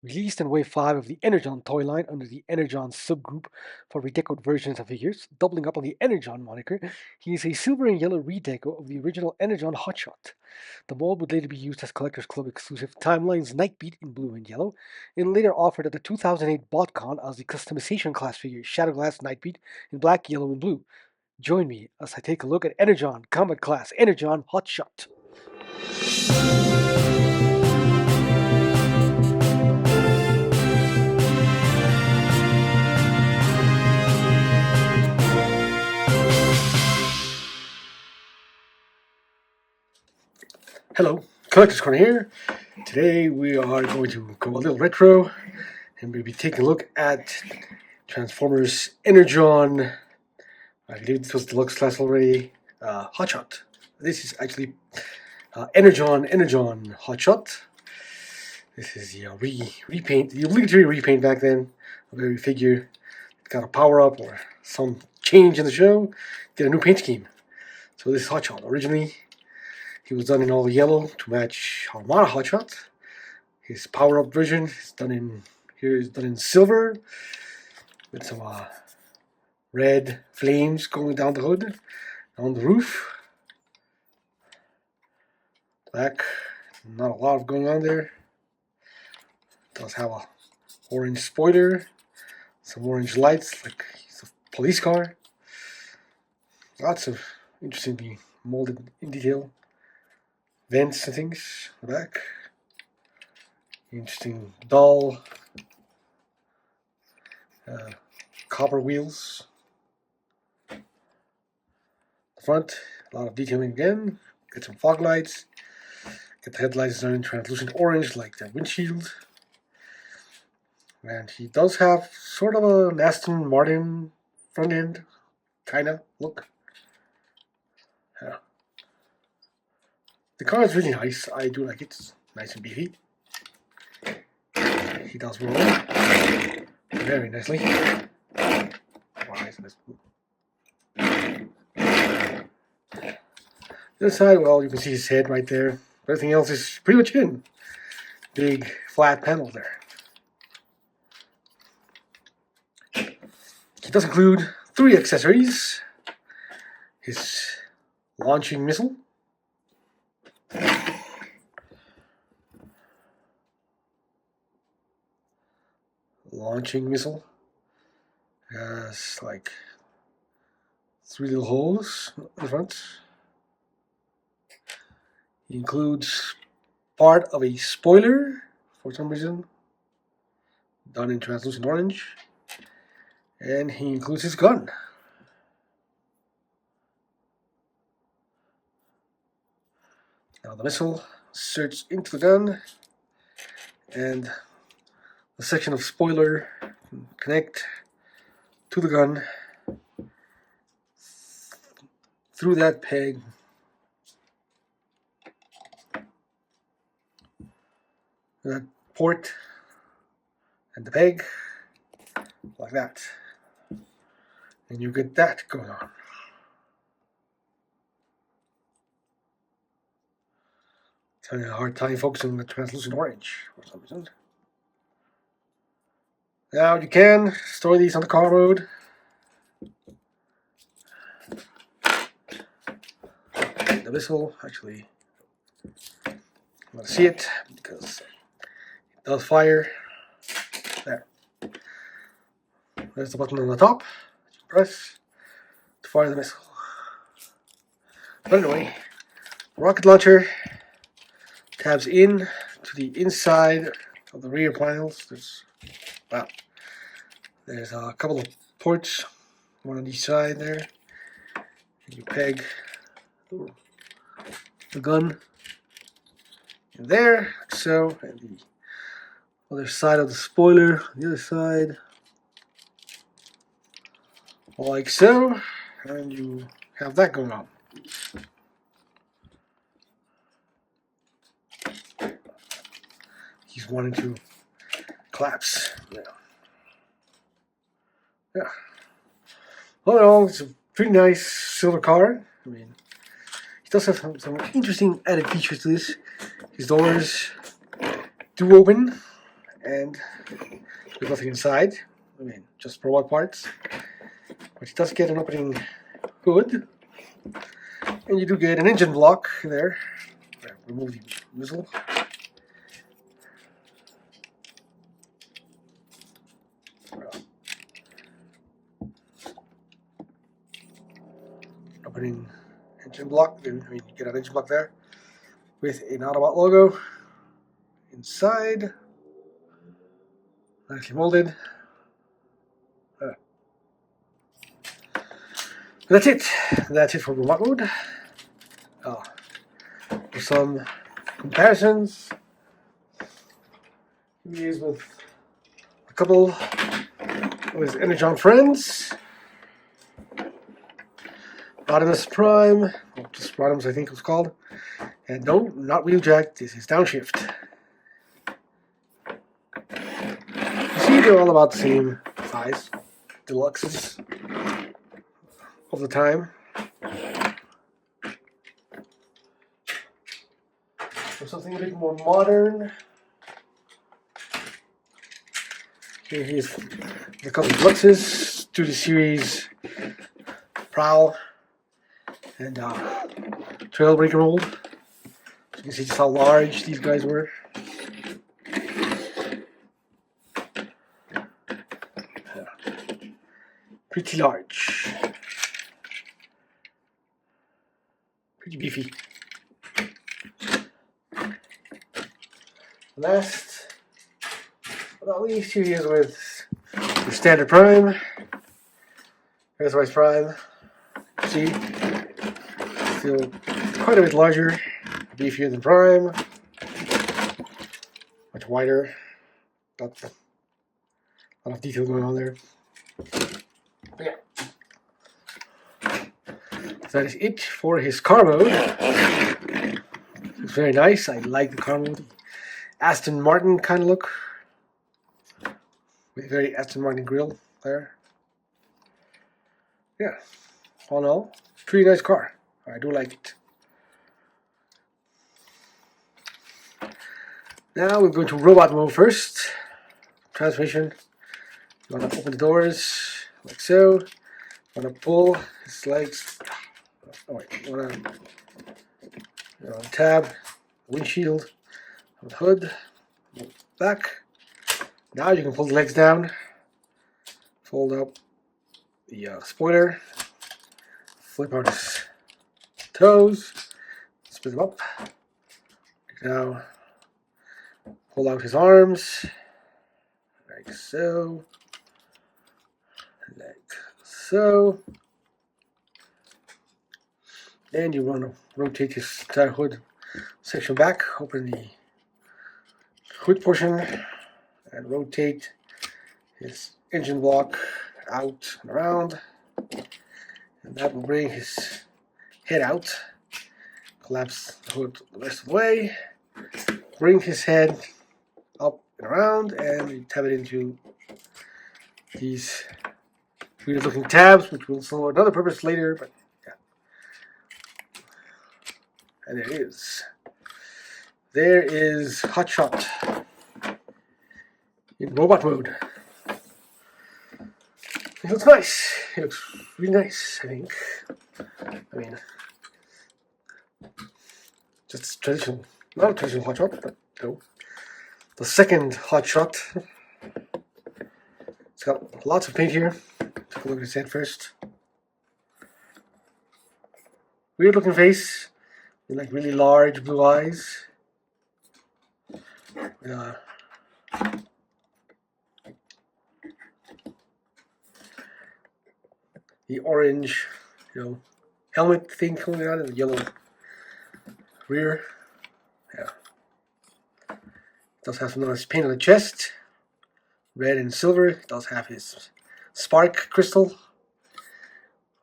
Released in Wave 5 of the Energon toy line under the Energon subgroup for redecoed versions of figures, doubling up on the Energon moniker, he is a silver and yellow redeco of the original Energon Hotshot. The mold would later be used as Collectors Club exclusive Timeline's Nightbeat in blue and yellow, and later offered at the 2008 BotCon as the customization class figure Shadowglass Nightbeat in black, yellow, and blue. Join me as I take a look at Energon Combat Class Energon Hotshot. Hello, Collector's Corner here. Today we are going to go a little retro and we'll be taking a look at Transformers Energon. I believe this was deluxe class already. Hotshot. This is actually Energon Energon Hotshot. This is the repaint, the obligatory repaint back then of every figure. It got a power up or some change in the show. Did a new paint scheme. So this is Hotshot. Originally, he was done in all yellow to match Armada Hotshot. His power-up version is done in silver with some red flames going down the hood, on the roof. Black, not a lot of going on there. It does have a orange spoiler, some orange lights like it's a police car. Lots of interestingly molded in detail. Vents and things on the back. Interesting dull copper wheels. The front, a lot of detailing again. Get some fog lights. Get the headlights done in translucent orange like the windshield. And he does have sort of an Aston Martin front end kind of look. Yeah. The car is really nice. I do like it. It's nice and beefy. He does roll very nicely. Why isn't this? The other side, well, you can see his head right there. Everything else is pretty much in. Big flat panel there. He does include 3 accessories. His launching missile. Launching missile has like 3 little holes in the front. He includes part of a spoiler for some reason, done in translucent orange, and he includes his gun. Now the missile inserts into the gun, and the section of spoiler connect to the gun through that peg. That port and the peg like that, and you get that going on. It's having a hard time focusing on the translucent orange for some reason. Now you can store these on the car mode. The missile, actually, I'm going to see it because it does fire. There. There's the button on the top. Press to fire the missile. But anyway, rocket launcher tabs in to the inside of the rear panels. There's a couple of ports, one on each side there. And you peg the gun in there, like so, and the other side of the spoiler, the other side, like so, and you have that going on. He's wanting to collapse. Yeah. All in all, it's a pretty nice silver car. I mean, he does have some interesting added features to this. His doors do open, and there's nothing inside. I mean, just robot parts. But it does get an opening hood, and you do get an engine block there. Remove the muzzle. Opening engine block. I mean, you get an engine block there with an Autobot logo inside, nicely molded. That's it. That's it for robot mode. For some comparisons, these with a couple with Energon friends. Rodimus Prime, well, just Rodimus I think it was called. And no, not Wheeljack, this is Downshift. You see, they're all about the same size, deluxes of the time. For something a bit more modern, here he's a couple of deluxes to the series Prowl and Trailbreaker mold. So you can see just how large these guys were. Pretty large. Pretty beefy. Last but not least, here he is with the standard Prime. Here's Vice Prime. See? Still quite a bit larger, beefier than Prime. Much wider. Got a lot of detail going on there. But yeah. So that is it for his car mode. It's very nice. I like the car mode. Aston Martin kind of look. With a very Aston Martin grille there. Yeah. All in all, pretty nice car. I do like it. Now we're going to robot mode first. Transmission. You want to open the doors like so. You want to pull his legs. Oh wait, you want to tab, windshield, the hood, back. Now you can pull the legs down, fold up the spoiler, flip out his toes, split them up. Now pull out his arms, like so, like so. And you want to rotate his entire hood section back, open the hood portion, and rotate his engine block out and around. And that will bring his head out. Collapse the hood the rest of the way. Bring his head up and around, and you tab it into these weird looking tabs, which will serve another purpose later, but yeah. And there it is. There is Hot Shot in robot mode. It looks nice. It looks really nice, I think. I mean, just traditional, not a traditional Hot Shot, but no. The second Hot Shot. It's got lots of paint here. Take a look at his head first. Weird looking face. With like really large blue eyes. The orange, helmet thing coming out, and the yellow rear. Yeah. It does have some nice paint on the chest, red and silver. It does have his spark crystal.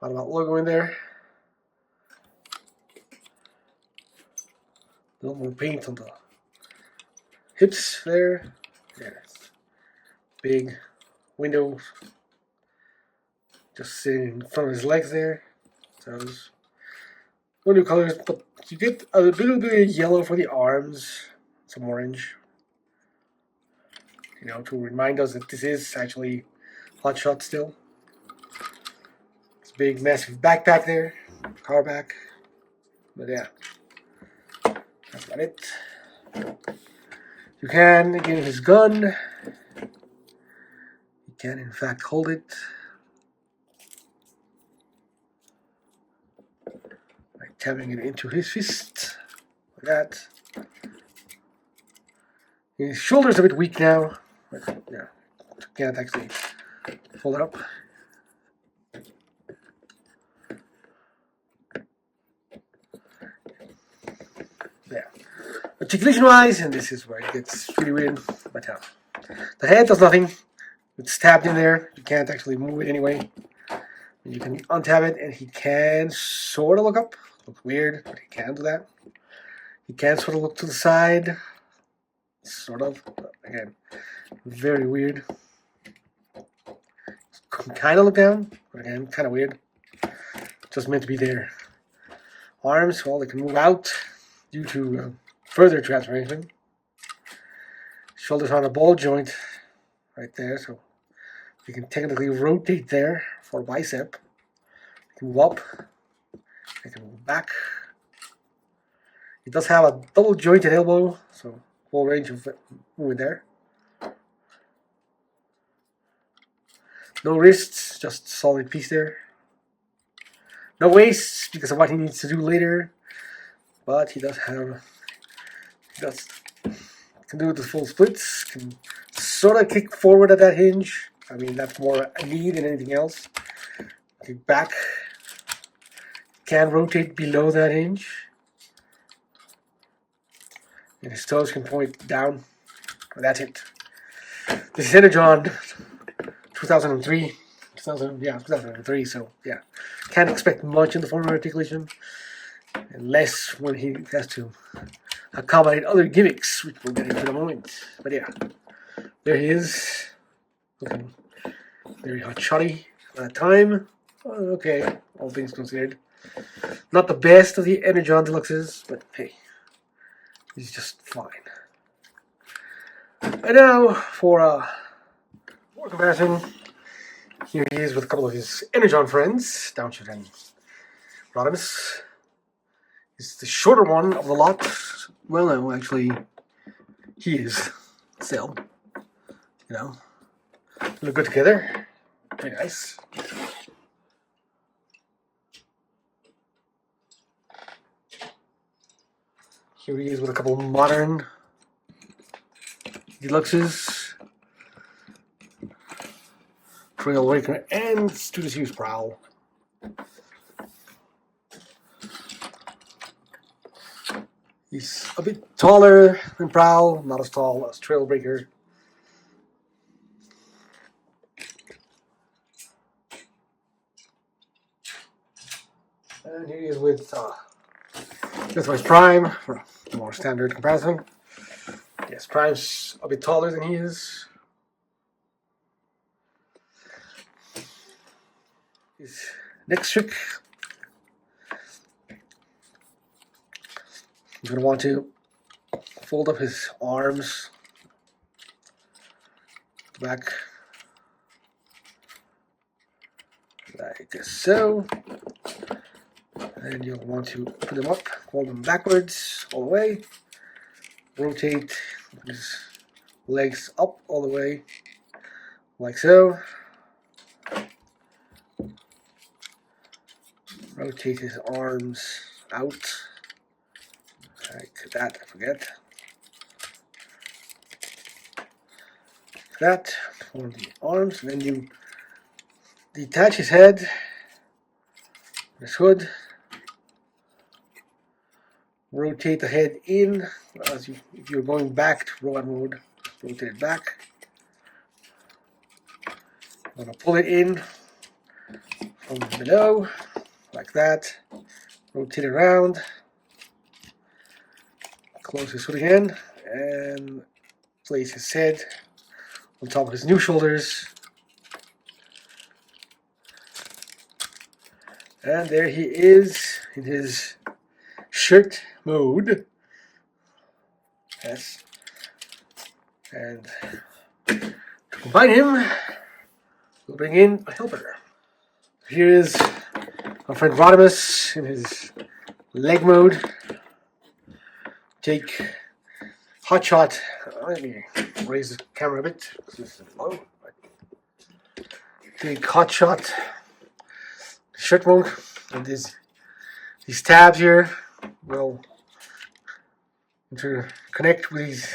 Autobot logo in there. A little more paint on the hips there. Yeah. Big window just sitting in front of his legs there. So no new colors, but you get a little bit of yellow for the arms, some orange. you know, to remind us that this is actually Hot Shot still. It's a big, massive backpack there, power back. But yeah, that's about it. You can give his gun. You can, in fact, hold it. By tapping it into his fist. Like that. His shoulder's a bit weak now. But yeah, can't actually fold it up. Yeah. Articulation-wise, and this is where it gets really weird, but yeah. The head does nothing. It's stabbed in there. You can't actually move it anyway. You can untap it, and he can sort of look up. Looks weird, but he can do that. He can sort of look to the side. Sort of. But again, very weird. Kind of look down, but again, kind of weird. Just meant to be there. Arms, well, they can move out due to further transformation. Shoulders on a ball joint right there, so you can technically rotate there for bicep. You can move up, you can move back. It does have a double jointed elbow, so full range of movement there. No wrists, just solid piece there. No waist because of what he needs to do later, but he does have. Can do the full splits. Can sort of kick forward at that hinge. I mean, that's more a need than anything else. Kick back. Can rotate below that hinge. And his toes can point down. And that's it. This is Energon 2003. 2003, so yeah. Can't expect much in the form of articulation. Unless when he has to accommodate other gimmicks, which we'll get into in a moment. But yeah, there he is. Looking very hot shotty at that time. Okay, all things considered. Not the best of the Energon Deluxes, but hey, he's just fine. And now for more comparison, here he is with a couple of his Energon friends, Downshift and Rodimus. He's the shorter one of the lot. Well, no, actually, he is still. You know, look good together. Very nice. Here he is with a couple of modern Deluxes. Trailbreaker and Student Use Prowl. He's a bit taller than Prowl, not as tall as Trailbreaker. And here he is with Deathwise Prime for a more standard comparison. Yes, Prime's a bit taller than he is. His next trick, he's going to want to fold up his arms back like so. And you'll want to put them up, fold them backwards all the way, rotate his legs up all the way, like so. Rotate his arms out, like that, I forget. Like that, for the arms, and then you detach his head, his hood. Rotate the head in, as if you're going back to robot mode, rotate it back. I'm going to pull it in from below, like that. Rotate it around. Close his hood again, and place his head on top of his new shoulders. And there he is in his shirt mode. Yes. And To combine him, we'll bring in a helper. Here is our friend Rodimus in his leg mode. Take Hot Shot. Let me raise the camera a bit. This is low. Take Hot Shot shirt mode, and these tabs here will interconnect with these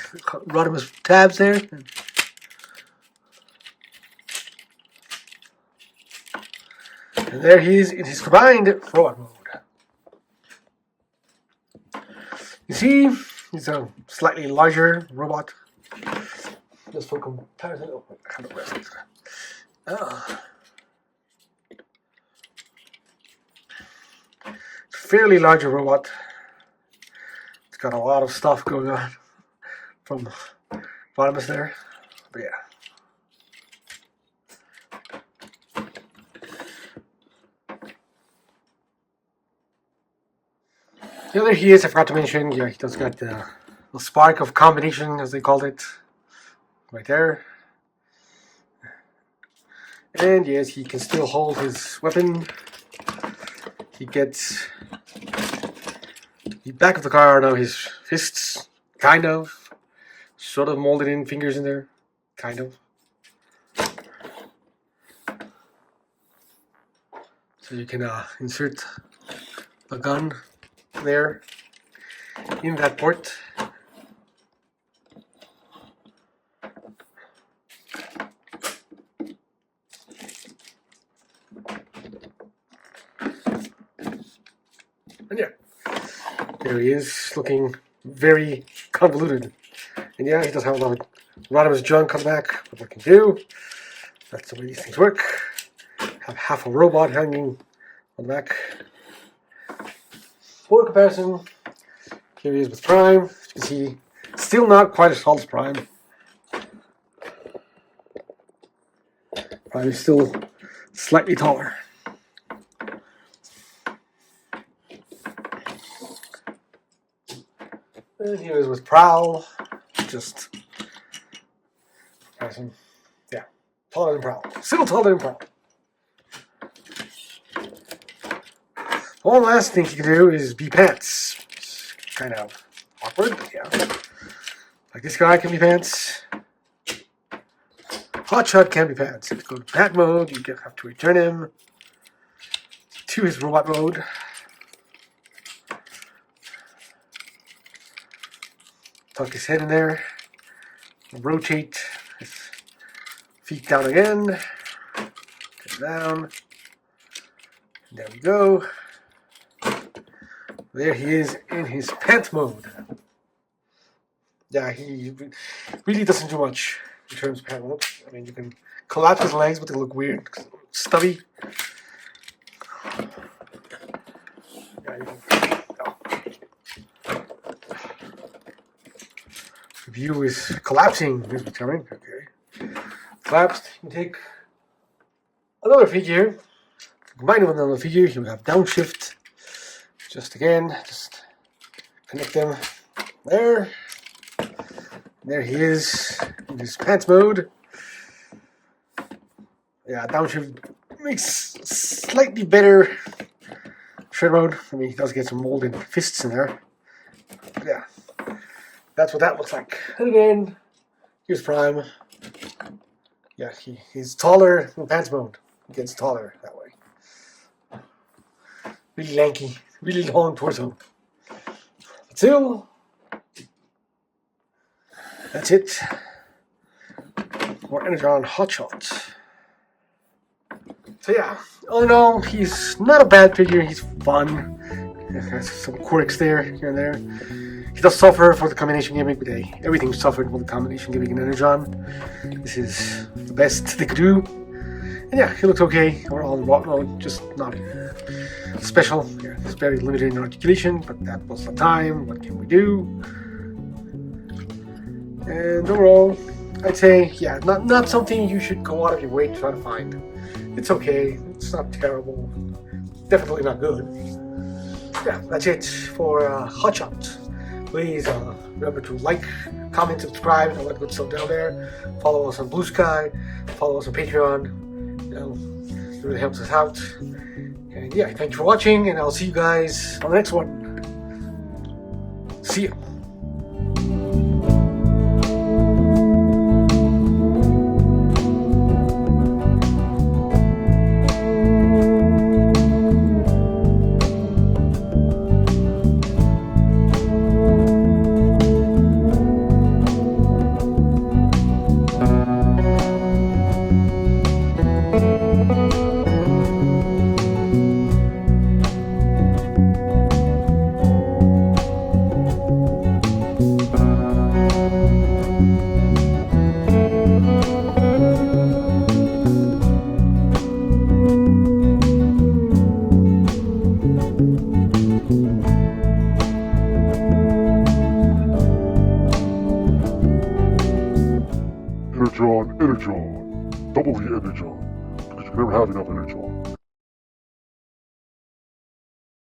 Rodimus tabs there. And there he is in his combined robot mode. You see, he's a slightly larger robot. Just for comparison, oh, I have to rest. Fairly larger robot. It's got a lot of stuff going on from Rodimus there, but yeah. Yeah, there he is. I forgot to mention. Yeah, he does got the spark of combination, as they called it, right there. And yes, he can still hold his weapon. He gets the back of the car now. His fists, kind of, sort of molded in fingers in there, kind of. So you can insert the gun there in that port. And yeah, there he is, looking very convoluted. And yeah, he does have a lot of Rodimus junk on the back, but what can do? That's the way these things work. Have half a robot hanging on the back. For comparison, here he is with Prime. As you can see, still not quite as tall as Prime. Prime is still slightly taller. And here is with Prowl. Just comparison. Yeah, taller than Prowl. Still taller than Prowl. One last thing you can do is be pants. It's kind of awkward, but yeah. Like this guy can be pants. Hot Shot can be pants. If you go to pant mode, you have to return him to his robot mode. Tuck his head in there. Rotate his feet down again. Get down. And there we go. There he is in his pant mode. Yeah, he really doesn't do much in terms of pant mode. I mean, you can collapse his legs, but they look weird, stubby. Yeah, you can, The view is collapsing. Is becoming okay. Collapsed. You can take another figure. Combine it with another figure. You have downshift. Just connect them there. There he is in his pants mode. Yeah, downshift makes slightly better shred mode. I mean, he does get some molded fists in there. But yeah, that's what that looks like. And again, here's Prime. Yeah, he's taller in pants mode. He gets taller that way. Really lanky. Really long torso. Still, that's it for Energon Hot Shot. So yeah, all in all, he's not a bad figure. He's fun. Has some quirks there, here and there. He does suffer for the combination gimmick, but hey, everything suffered with the combination gimmick in Energon. This is the best they could do. And yeah, he looks okay. We're all in rock mode, just not special. Yeah, it's very limited in articulation, but that was the time. What can we do? And overall, I'd say, yeah, not something you should go out of your way to try to find. It's okay. It's not terrible. Definitely not good. Yeah, that's it for Hot Shot. Please remember to like, comment, subscribe, and all that good stuff down there. Follow us on Blue Sky. Follow us on Patreon. It really helps us out. And yeah, thanks for watching, and I'll see you guys on the next one. See ya. Energon, double the Energon, because you can never have enough Energon.